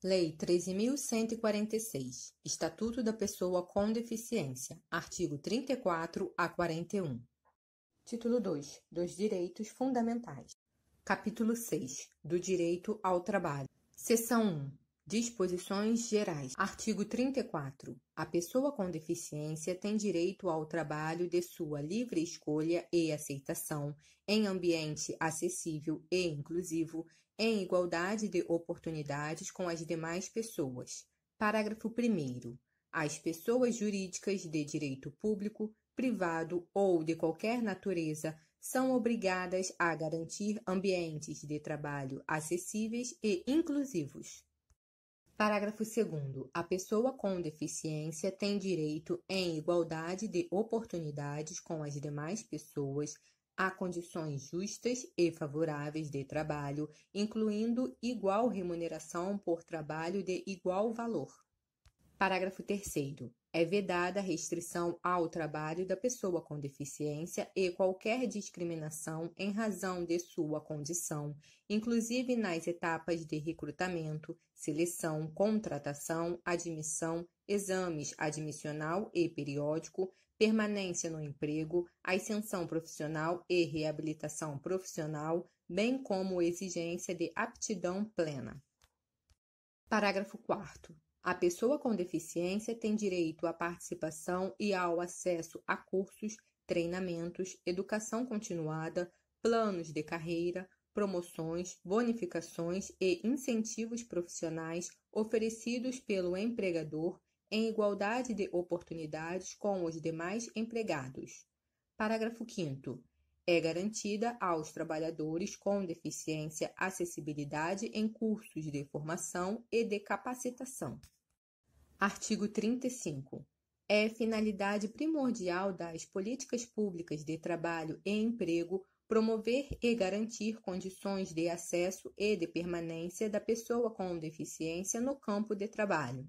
Lei 13.146, Estatuto da Pessoa com Deficiência, artigo 34 a 41. Título 2, dos Direitos Fundamentais. Capítulo 6, do Direito ao Trabalho. Seção 1, Disposições Gerais. Artigo 34. A pessoa com deficiência tem direito ao trabalho de sua livre escolha e aceitação, em ambiente acessível e inclusivo, em igualdade de oportunidades com as demais pessoas. Parágrafo 1º. As pessoas jurídicas de direito público, privado ou de qualquer natureza são obrigadas a garantir ambientes de trabalho acessíveis e inclusivos. Parágrafo 2º. A pessoa com deficiência tem direito, em igualdade de oportunidades com as demais pessoas, a condições justas e favoráveis de trabalho, incluindo igual remuneração por trabalho de igual valor. Parágrafo 3º. É vedada a restrição ao trabalho da pessoa com deficiência e qualquer discriminação em razão de sua condição, inclusive nas etapas de recrutamento, seleção, contratação, admissão, exames admissional e periódico, permanência no emprego, ascensão profissional e reabilitação profissional, bem como exigência de aptidão plena. Parágrafo 4º. A pessoa com deficiência tem direito à participação e ao acesso a cursos, treinamentos, educação continuada, planos de carreira, promoções, bonificações e incentivos profissionais oferecidos pelo empregador em igualdade de oportunidades com os demais empregados. Parágrafo 5º. É garantida aos trabalhadores com deficiência acessibilidade em cursos de formação e de capacitação. Artigo 35. É finalidade primordial das políticas públicas de trabalho e emprego promover e garantir condições de acesso e de permanência da pessoa com deficiência no campo de trabalho.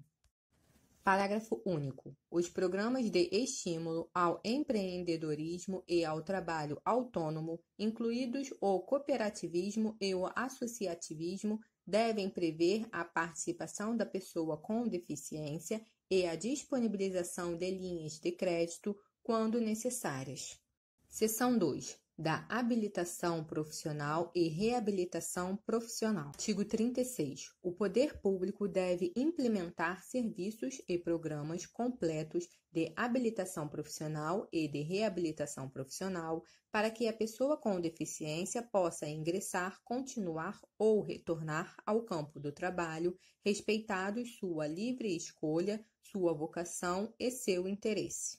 Parágrafo único. Os programas de estímulo ao empreendedorismo e ao trabalho autônomo, incluídos o cooperativismo e o associativismo, devem prever a participação da pessoa com deficiência e a disponibilização de linhas de crédito quando necessárias. Seção 2. Da habilitação profissional e reabilitação profissional. Artigo 36. O poder público deve implementar serviços e programas completos de habilitação profissional e de reabilitação profissional para que a pessoa com deficiência possa ingressar, continuar ou retornar ao campo do trabalho, respeitados sua livre escolha, sua vocação e seu interesse.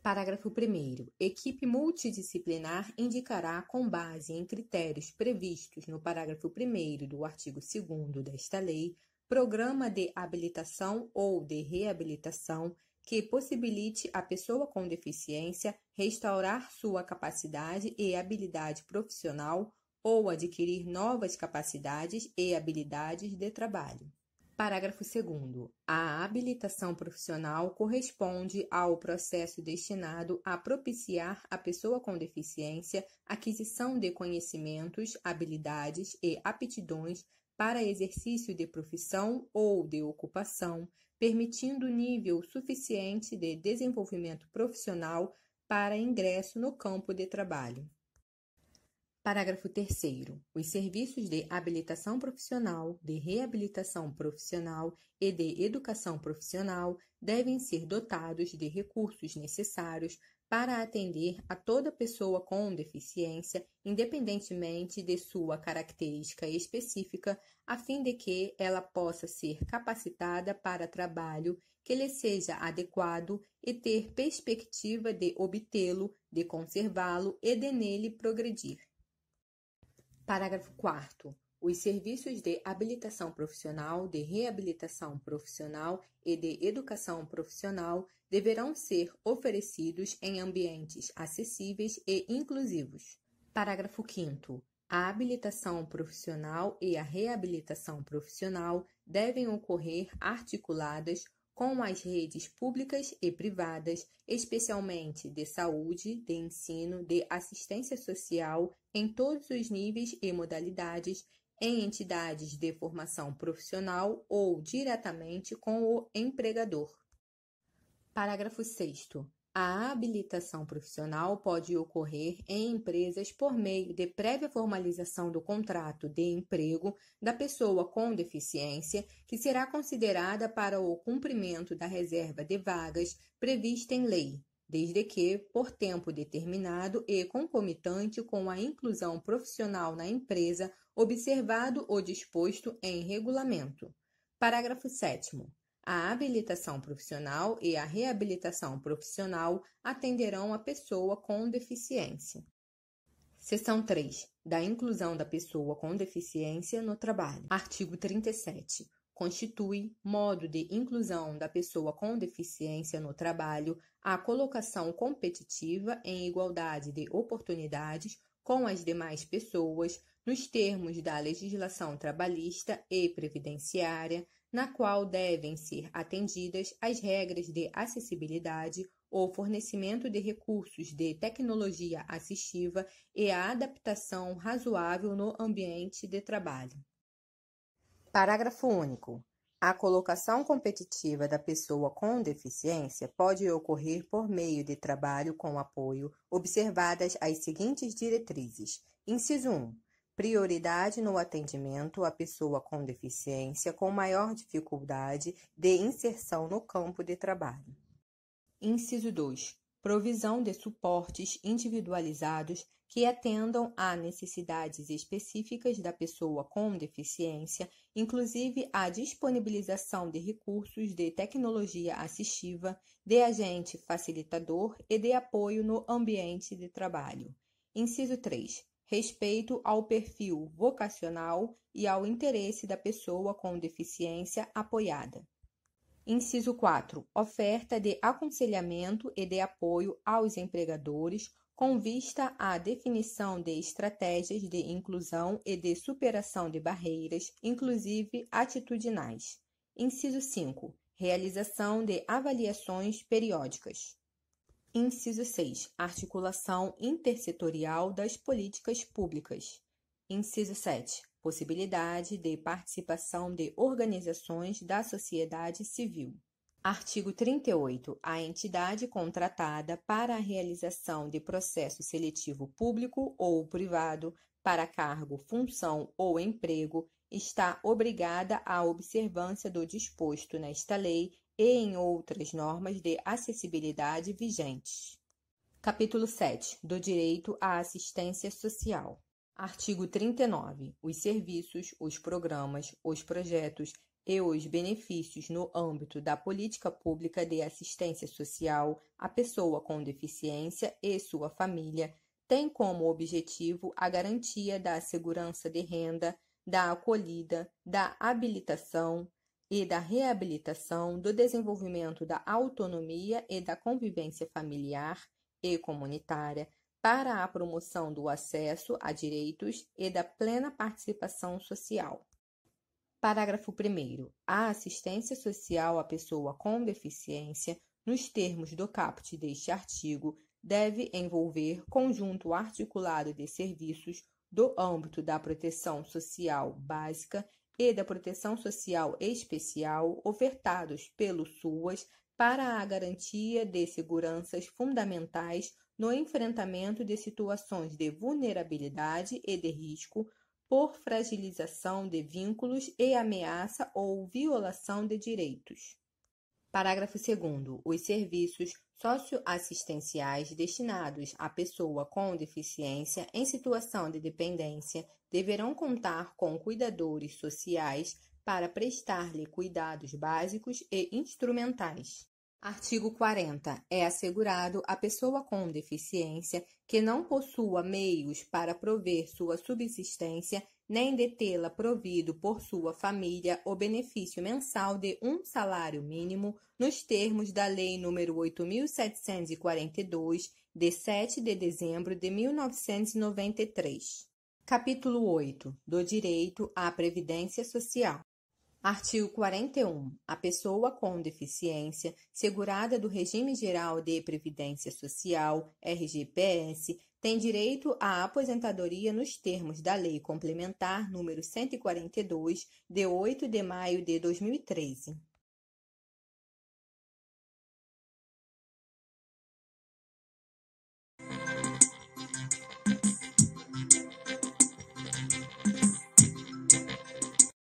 Parágrafo 1º. Equipe multidisciplinar indicará, com base em critérios previstos no parágrafo 1º do artigo 2º desta lei, programa de habilitação ou de reabilitação que possibilite à pessoa com deficiência restaurar sua capacidade e habilidade profissional ou adquirir novas capacidades e habilidades de trabalho. Parágrafo 2º. A habilitação profissional corresponde ao processo destinado a propiciar à pessoa com deficiência aquisição de conhecimentos, habilidades e aptidões para exercício de profissão ou de ocupação, permitindo nível suficiente de desenvolvimento profissional para ingresso no campo de trabalho. Parágrafo 3º. Os serviços de habilitação profissional, de reabilitação profissional e de educação profissional devem ser dotados de recursos necessários para atender a toda pessoa com deficiência, independentemente de sua característica específica, a fim de que ela possa ser capacitada para trabalho que lhe seja adequado e ter perspectiva de obtê-lo, de conservá-lo e de nele progredir. Parágrafo 4º. Os serviços de habilitação profissional, de reabilitação profissional e de educação profissional deverão ser oferecidos em ambientes acessíveis e inclusivos. Parágrafo 5º. A habilitação profissional e a reabilitação profissional devem ocorrer articuladas com as redes públicas e privadas, especialmente de saúde, de ensino, de assistência social, em todos os níveis e modalidades, em entidades de formação profissional ou diretamente com o empregador. Parágrafo 6º. A habilitação profissional pode ocorrer em empresas por meio de prévia formalização do contrato de emprego da pessoa com deficiência, que será considerada para o cumprimento da reserva de vagas prevista em lei, desde que, por tempo determinado e concomitante com a inclusão profissional na empresa, observado o disposto em regulamento. Parágrafo 7º. A habilitação profissional e a reabilitação profissional atenderão a pessoa com deficiência. Seção 3. Da inclusão da pessoa com deficiência no trabalho. Artigo 37. Constitui modo de inclusão da pessoa com deficiência no trabalho a colocação competitiva em igualdade de oportunidades com as demais pessoas, nos termos da legislação trabalhista e previdenciária, na qual devem ser atendidas as regras de acessibilidade, o fornecimento de recursos de tecnologia assistiva e a adaptação razoável no ambiente de trabalho. Parágrafo único. A colocação competitiva da pessoa com deficiência pode ocorrer por meio de trabalho com apoio, observadas as seguintes diretrizes. Inciso 1. Prioridade no atendimento à pessoa com deficiência com maior dificuldade de inserção no campo de trabalho. Inciso 2. Provisão de suportes individualizados que atendam a necessidades específicas da pessoa com deficiência, inclusive a disponibilização de recursos de tecnologia assistiva, de agente facilitador e de apoio no ambiente de trabalho. Inciso 3. Respeito ao perfil vocacional e ao interesse da pessoa com deficiência apoiada. Inciso 4. Oferta de aconselhamento e de apoio aos empregadores com vista à definição de estratégias de inclusão e de superação de barreiras, inclusive atitudinais. Inciso 5. Realização de avaliações periódicas. Inciso 6. Articulação intersetorial das políticas públicas. Inciso 7. Possibilidade de participação de organizações da sociedade civil. Artigo 38. A entidade contratada para a realização de processo seletivo público ou privado para cargo, função ou emprego está obrigada à observância do disposto nesta lei e em outras normas de acessibilidade vigentes. Capítulo 7. Do direito à assistência social. Artigo 39. Os serviços, os programas, os projetos e os benefícios no âmbito da política pública de assistência social à pessoa com deficiência e sua família têm como objetivo a garantia da segurança de renda, da acolhida, da habilitação e da reabilitação, do desenvolvimento da autonomia e da convivência familiar e comunitária, para a promoção do acesso a direitos e da plena participação social. Parágrafo 1º. A assistência social à pessoa com deficiência, nos termos do caput deste artigo, deve envolver conjunto articulado de serviços do âmbito da proteção social básica e da proteção social especial ofertados pelo SUAS para a garantia de seguranças fundamentais no enfrentamento de situações de vulnerabilidade e de risco por fragilização de vínculos e ameaça ou violação de direitos. Parágrafo 2º. Os serviços socioassistenciais destinados à pessoa com deficiência em situação de dependência deverão contar com cuidadores sociais para prestar-lhe cuidados básicos e instrumentais. Artigo 40. É assegurado à pessoa com deficiência que não possua meios para prover sua subsistência, nem de tê-la provido por sua família, o benefício mensal de um salário mínimo, nos termos da Lei nº 8.742, de 7 de dezembro de 1993. Capítulo 8. Do direito à previdência social. Artigo 41. A pessoa com deficiência, segurada do Regime Geral de Previdência Social, RGPS, tem direito à aposentadoria nos termos da Lei Complementar número 142, de 8 de maio de 2013.